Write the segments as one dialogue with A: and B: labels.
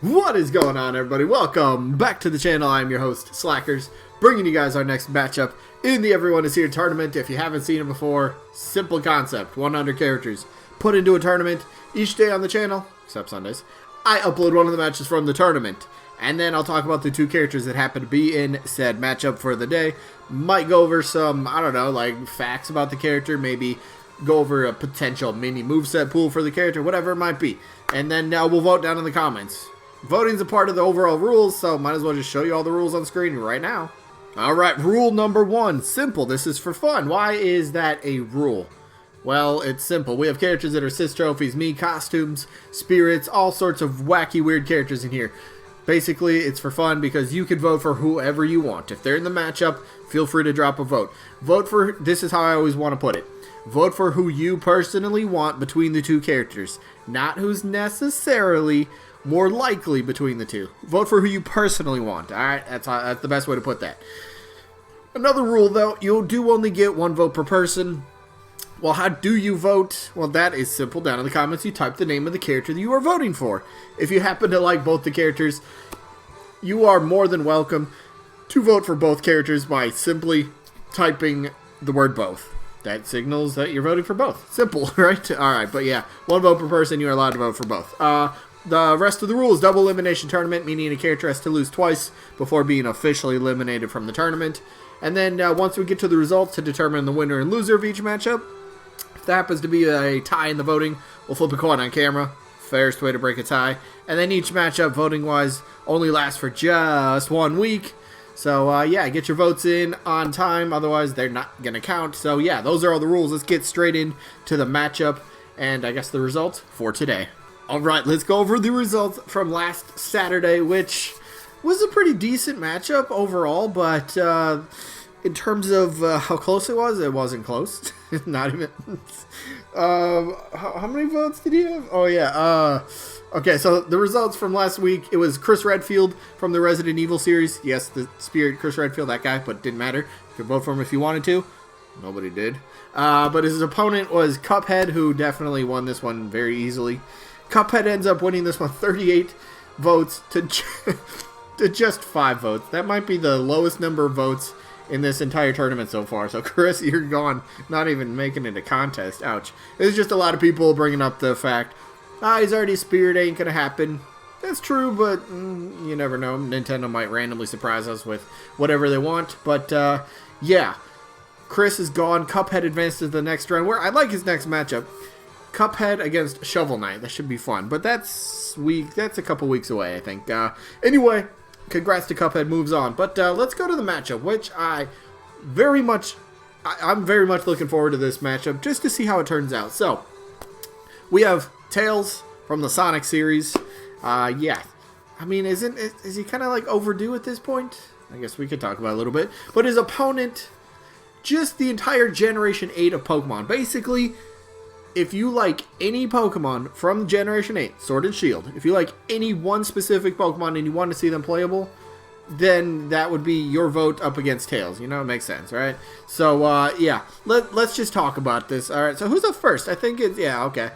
A: What is going on, everybody? Welcome back to the channel. I'm your host, Slackers, bringing you guys our next matchup in the Everyone is Here tournament. If you haven't seen it before, simple concept, 100 characters put into a tournament each day on the channel, except Sundays. I upload one of the matches from the tournament, and then I'll talk about the two characters that happen to be in said matchup for the day. Might go over some, I don't know, like facts about the character, maybe go over a potential mini moveset pool for the character, whatever it might be. And then we'll vote down in the comments. Voting's a part of the overall rules, so might as well just show you all the rules on screen right now. Alright, rule number 1. Simple. This is for fun. Why is that a rule? Well, it's simple. We have characters that are sis trophies, me, costumes, spirits, all sorts of wacky, weird characters in here. Basically, it's for fun because you can vote for whoever you want. If they're in the matchup, feel free to drop a vote. Vote for, this is how I always want to put it. Vote for who you personally want between the two characters, not who's necessarily more likely between the two. Vote for who you personally want. Alright, that's the best way to put that. Another rule, though, you do only get one vote per person. Well, how do you vote? Well, that is simple. Down in the comments, you type the name of the character that you are voting for. If you happen to like both the characters, you are more than welcome to vote for both characters by simply typing the word both. That signals that you're voting for both. Simple, right? Alright, but yeah, one vote per person, you're allowed to vote for both. The rest of the rules, double elimination tournament, meaning a character has to lose twice before being officially eliminated from the tournament. And then once we get to the results to determine the winner and loser of each matchup, if there happens to be a tie in the voting, we'll flip a coin on camera. Fairest way to break a tie. And then each matchup, voting-wise, only lasts for just 1 week. So, yeah, get your votes in on time, otherwise they're not going to count. So, yeah, those are all the rules. Let's get straight into the matchup and I guess the results for today. Alright, let's go over the results from last Saturday, which was a pretty decent matchup overall, but in terms of how close it wasn't close. Not even. How many votes did he have? Oh, yeah. Okay, so the results from last week, it was Chris Redfield from the Resident Evil series. Yes, the spirit Chris Redfield, that guy, but it didn't matter. You could vote for him if you wanted to. Nobody did. But his opponent was Cuphead, who definitely won this one very easily. Cuphead ends up winning this one 38 votes to just 5 votes. That might be the lowest number of votes in this entire tournament so far. So, Chris, you're gone. Not even making it a contest. Ouch. There's just a lot of people bringing up the fact, he's already Spirit, ain't gonna happen. That's true, but you never know. Nintendo might randomly surprise us with whatever they want. But, yeah. Chris is gone. Cuphead advances to the next round, where I like his next matchup. Cuphead against Shovel Knight. That should be fun. But that's a couple weeks away, I think. Anyway, congrats to Cuphead. Moves on. But let's go to the matchup, which I'm very much looking forward to this matchup, just to see how it turns out. So, we have Tails from the Sonic series. Yeah. I mean, is he kind of like overdue at this point? I guess we could talk about it a little bit. But his opponent, just the entire Generation 8 of Pokemon. Basically, if you like any Pokemon from Generation 8, Sword and Shield, if you like any one specific Pokemon and you want to see them playable, then that would be your vote up against Tails. You know, it makes sense, right? So, yeah, let's just talk about this. Alright, so who's up first? I think it's, yeah, okay.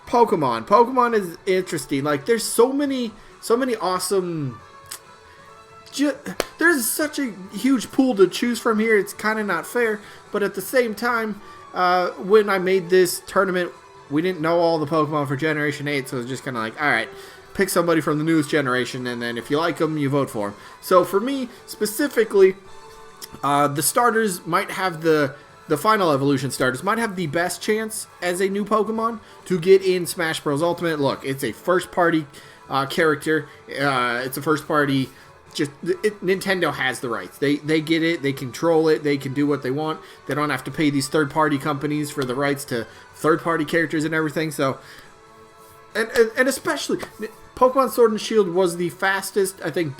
A: Pokemon. Pokemon is interesting. Like, there's so many awesome... There's such a huge pool to choose from here, it's kind of not fair, but at the same time, when I made this tournament, we didn't know all the Pokemon for Generation 8, so it was just kind of like, alright, pick somebody from the newest generation, and then if you like them, you vote for them. So for me, specifically, the starters might have the final evolution starters might have the best chance as a new Pokemon to get in Smash Bros. Ultimate. Look, it's a first-party character. It's a first-party... Nintendo has the rights. They get it. They control it. They can do what they want. They don't have to pay these third-party companies for the rights to third-party characters and everything. So, and especially Pokemon Sword and Shield was the fastest, I think,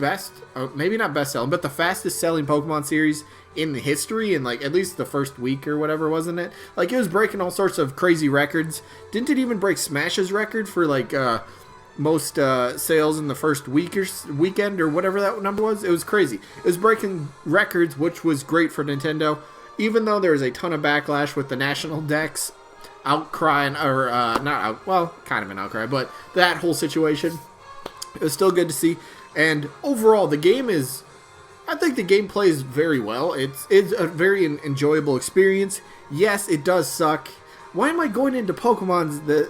A: maybe not best-selling, but the fastest-selling Pokemon series in the history in, like, at least the first week or whatever, wasn't it? Like, it was breaking all sorts of crazy records. Didn't it even break Smash's record for, like, most sales in the first weekend or whatever that number was? It was crazy. It was breaking records, which was great for Nintendo, even though there was a ton of backlash with the National Dex outcry, or not out, well, kind of an outcry, but that whole situation. It was still good to see. And overall, the game is... I think the game plays very well. It's a very enjoyable experience. Yes, it does suck. Why am I going into Pokemon's...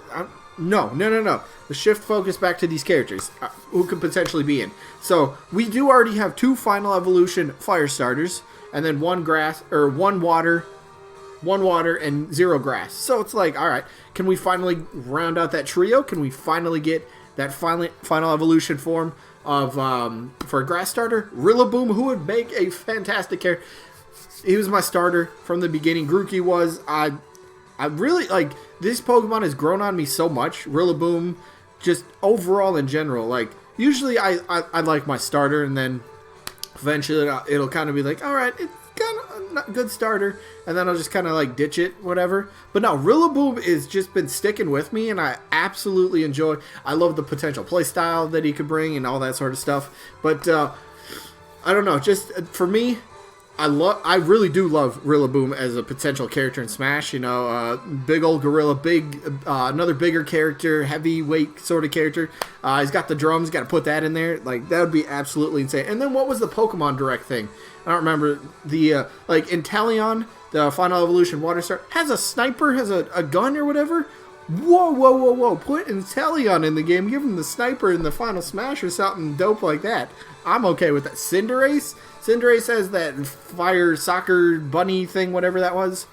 A: No. The shift focus back to these characters who could potentially be in. So, we do already have 2 Final Evolution Fire Starters, and then 1 water, and 0 grass. So it's like, alright, can we finally round out that trio? Can we finally get that final evolution form of for a grass starter? Rillaboom, who would make a fantastic character. He was my starter from the beginning. Grookey was. I really, like, this Pokemon has grown on me so much. Rillaboom, just overall in general. Like, usually I like my starter, and then eventually it'll kind of be like, alright, it's kind of a good starter, and then I'll just kind of like ditch it, whatever. But no, Rillaboom has just been sticking with me, and I absolutely enjoy. I love the potential playstyle that he could bring and all that sort of stuff. But I don't know, just for me, I really do love Rillaboom as a potential character in Smash. You know, big old gorilla, another bigger character, heavyweight sort of character. He's got the drums, got to put that in there. Like, that would be absolutely insane. And then what was the Pokemon Direct thing? I don't remember. The like Inteleon, the Final Evolution Water Star, has a sniper, has a gun or whatever. Whoa! Put Inteleon in the game. Give him the sniper in the Final Smash or something dope like that. I'm okay with that. Cinderace has that fire soccer bunny thing, whatever that was.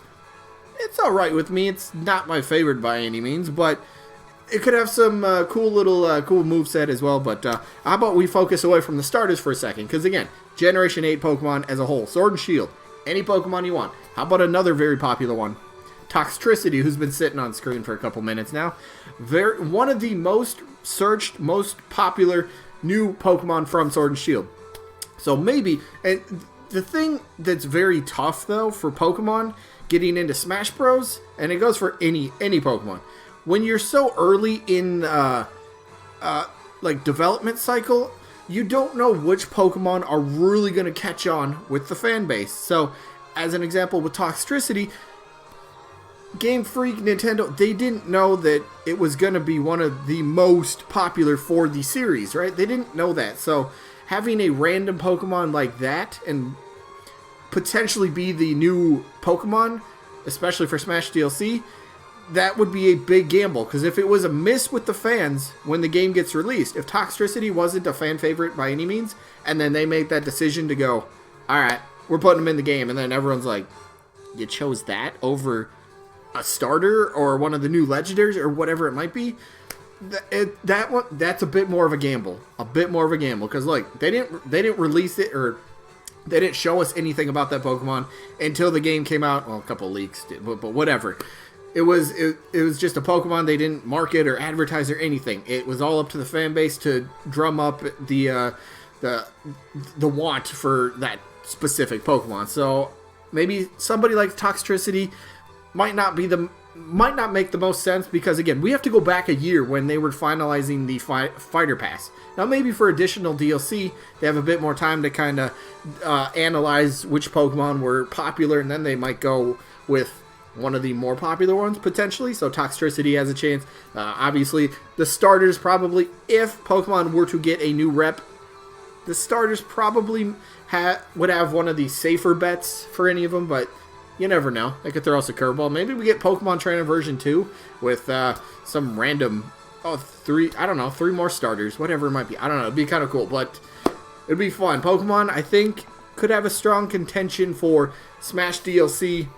A: It's alright with me. It's not my favorite by any means, but it could have some cool moveset as well. But how about we focus away from the starters for a second? Because again, Generation 8 Pokemon as a whole. Sword and Shield. Any Pokemon you want. How about another very popular one? Toxtricity, who's been sitting on screen for a couple minutes now. One of the most searched, most popular new Pokemon from Sword and Shield. So maybe, and the thing that's very tough though for Pokemon getting into Smash Bros, and it goes for any Pokemon, when you're so early in like development cycle, you don't know which Pokemon are really going to catch on with the fan base. So, as an example with Toxtricity, Game Freak, Nintendo, they didn't know that it was going to be one of the most popular for the series, right? They didn't know that. So, having a random Pokemon like that and potentially be the new Pokemon, especially for Smash DLC, that would be a big gamble. Because if it was a miss with the fans when the game gets released, if Toxtricity wasn't a fan favorite by any means, and then they make that decision to go, alright, we're putting them in the game, and then everyone's like, you chose that over a starter or one of the new legendaries or whatever it might be, that's a bit more of a gamble. Because like they didn't release it, or they didn't show us anything about that Pokemon until the game came out. Well, a couple of leaks did, but whatever. It was just a Pokemon. They didn't market or advertise or anything. It was all up to the fan base to drum up the want for that specific Pokemon. So maybe somebody like Toxtricity might not make the most sense, because again, we have to go back a year when they were finalizing the Fighter Pass. Now maybe for additional DLC, they have a bit more time to kind of analyze which Pokemon were popular, and then they might go with one of the more popular ones potentially. So Toxtricity has a chance. Obviously, the starters probably, if Pokemon were to get a new rep, the starters probably would have one of the safer bets for any of them, but you never know. They could throw us a curveball. Maybe we get Pokemon Trainer version 2 with some random, 3 more starters, whatever it might be. I don't know. It'd be kind of cool, but it'd be fun. Pokemon, I think, could have a strong contention for Smash DLC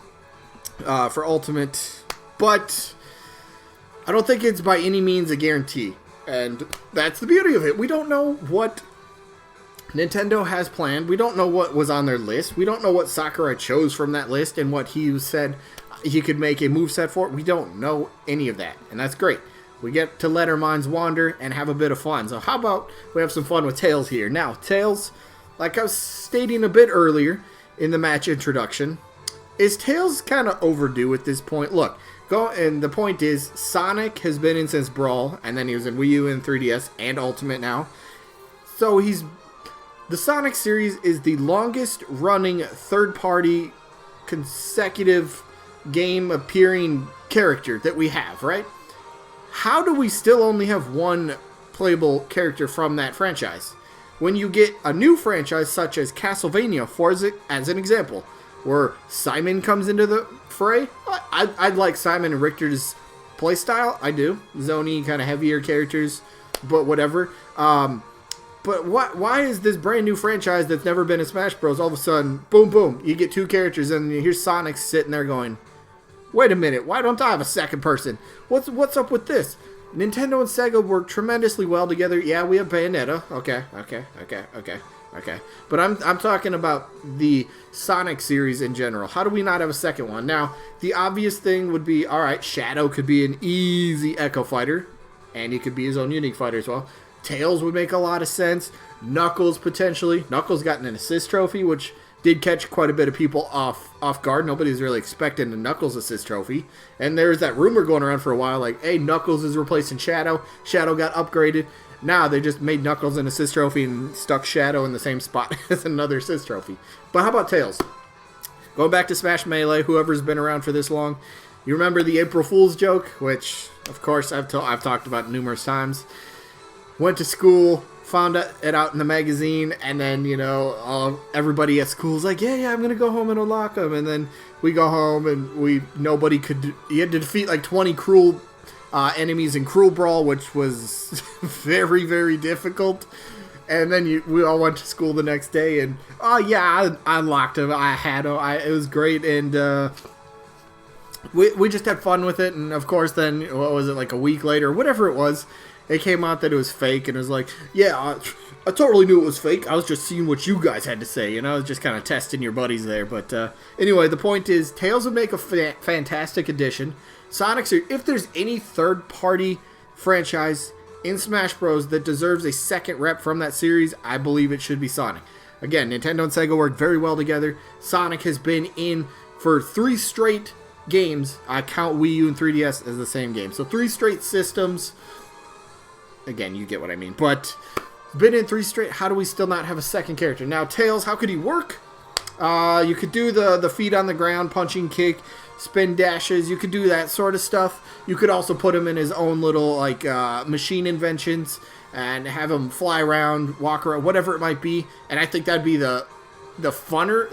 A: for Ultimate, but I don't think it's by any means a guarantee. And that's the beauty of it. We don't know what Nintendo has planned. We don't know what was on their list. We don't know what Sakurai chose from that list and what he said he could make a moveset for. We don't know any of that, and that's great. We get to let our minds wander and have a bit of fun. So how about we have some fun with Tails here? Now, Tails, like I was stating a bit earlier in the match introduction, is Tails kind of overdue at this point? Look, and the point is, Sonic has been in since Brawl, and then he was in Wii U and 3DS and Ultimate now. So the Sonic series is the longest running third-party consecutive game appearing character that we have, right? How do we still only have one playable character from that franchise. When you get a new franchise such as Castlevania, as an example, where Simon comes into the fray, I'd like Simon and Richter's playstyle. I do. Zony, kind of heavier characters, but whatever. But why is this brand new franchise that's never been in Smash Bros. All of a sudden, boom, boom, you get two characters, and here's Sonic sitting there going, wait a minute, why don't I have a second person? What's up with this? Nintendo and Sega work tremendously well together. Yeah, we have Bayonetta. Okay. But I'm talking about the Sonic series in general. How do we not have a second one? Now, the obvious thing would be, alright, Shadow could be an easy Echo Fighter, and he could be his own unique fighter as well. Tails would make a lot of sense. Knuckles, potentially. Knuckles got an assist trophy, which did catch quite a bit of people off guard. Nobody's really expecting the Knuckles assist trophy. And there's that rumor going around for a while, like, hey, Knuckles is replacing Shadow. Shadow got upgraded. Now they just made Knuckles an assist trophy and stuck Shadow in the same spot as another assist trophy. But how about Tails? Going back to Smash Melee, whoever's been around for this long, you remember the April Fool's joke, which, of course, I've talked about numerous times. Went to school, found it out in the magazine, and then, everybody at school is like, yeah, I'm going to go home and unlock them. And then we go home, and nobody could, you had to defeat like 20 cruel enemies in Cruel Brawl, which was very, very difficult. And then we all went to school the next day, and, I unlocked them. I had them. It was great, and we just had fun with it. And, of course, then, what was it, like a week later, whatever it was, it came out that it was fake, and it was like, yeah, I totally knew it was fake. I was just seeing what you guys had to say, I was just kind of testing your buddies there. But anyway, the point is, Tails would make a fantastic addition. Sonic, if there's any third-party franchise in Smash Bros. That deserves a second rep from that series, I believe it should be Sonic. Again, Nintendo and Sega work very well together. Sonic has been in for 3 straight games. I count Wii U and 3DS as the same game. So 3 straight systems. Again, you get what I mean. But been in 3 straight. How do we still not have a second character? Now, Tails, how could he work? You could do the feet on the ground, punching kick, spin dashes. You could do that sort of stuff. You could also put him in his own little machine inventions and have him fly around, walk around, whatever it might be. And I think that'd be the funner,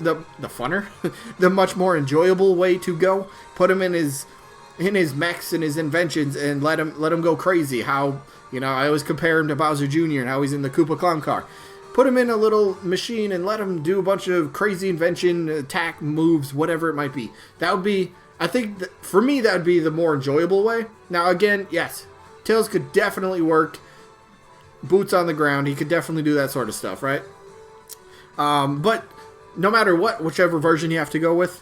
A: the much more enjoyable way to go. Put him in his mechs and his inventions and let him go crazy. How, I always compare him to Bowser Jr. and how he's in the Koopa Clown car. Put him in a little machine and let him do a bunch of crazy invention, attack moves, whatever it might be. That would be, I think, for me, that would be the more enjoyable way. Now, again, yes, Tails could definitely work. Boots on the ground, he could definitely do that sort of stuff, right? But no matter what, whichever version you have to go with,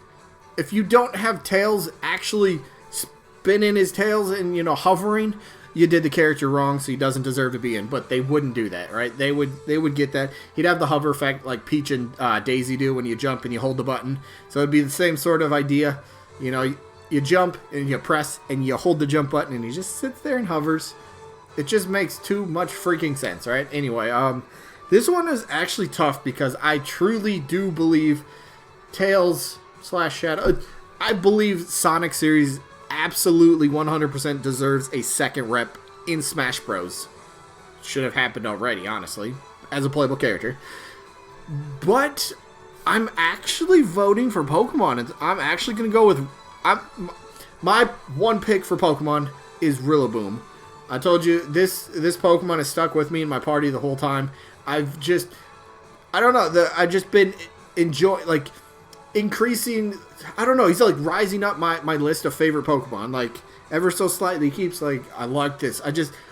A: if you don't have Tails actually spinning his tails and, hovering, you did the character wrong, so he doesn't deserve to be in. But they wouldn't do that, right? They would get that. He'd have the hover effect like Peach and Daisy do when you jump and you hold the button. So it'd be the same sort of idea. You jump and you press and you hold the jump button and he just sits there and hovers. It just makes too much freaking sense, right? Anyway, this one is actually tough because I truly do believe Tails / Shadow. I believe Sonic series absolutely 100% deserves a second rep in Smash Bros. Should have happened already, honestly, as a playable character. But I'm actually voting for Pokemon. I'm actually going to go with... my one pick for Pokemon is Rillaboom. I told you, this Pokemon has stuck with me in my party the whole time. I've just... I don't know. I've just been increasing... I don't know, he's rising up my list of favorite Pokemon, ever so slightly. Keeps I like this.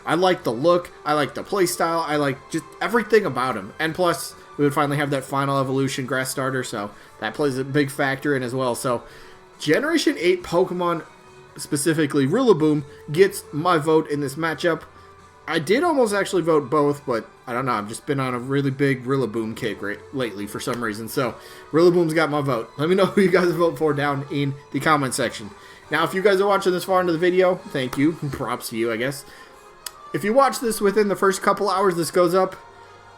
A: I like the look, I like the playstyle, I like just everything about him. And plus, we would finally have that final evolution grass starter, so that plays a big factor in as well. So, Generation 8 Pokemon, specifically Rillaboom, gets my vote in this matchup. I did almost actually vote both, but I don't know. I've just been on a really big Rillaboom kick lately for some reason. So, Rillaboom's got my vote. Let me know who you guys vote for down in the comment section. Now, if you guys are watching this far into the video, thank you. Props to you, I guess. If you watch this within the first couple hours this goes up,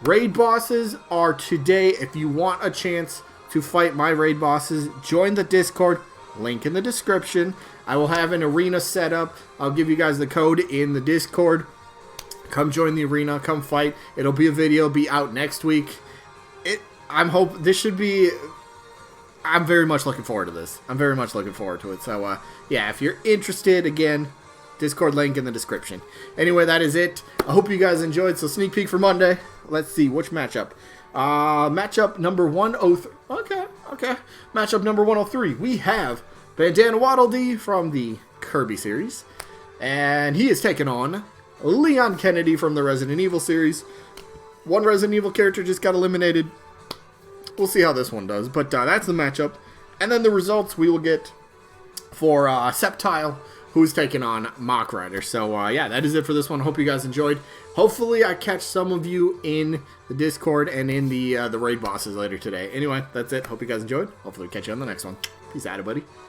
A: raid bosses are today. If you want a chance to fight my raid bosses, join the Discord. Link in the description. I will have an arena set up. I'll give you guys the code in the Discord. Come join the arena. Come fight. It'll be a video. Be out next week. This should be... I'm very much looking forward to this. I'm very much looking forward to it. So, yeah, if you're interested, again, Discord link in the description. Anyway, that is it. I hope you guys enjoyed. So, sneak peek for Monday. Let's see, which matchup? Matchup number 103. Okay. Matchup number 103. We have Bandana Waddle Dee from the Kirby series. And he is taking on Leon Kennedy from the Resident Evil series. One Resident Evil character just got eliminated. We'll see how this one does, but that's the matchup. And then the results we will get for Septile, who's taking on Mock Rider. So, yeah, that is it for this one. Hope you guys enjoyed. Hopefully, I catch some of you in the Discord and in the raid bosses later today. Anyway, that's it. Hope you guys enjoyed. Hopefully, catch you on the next one. Peace out, buddy.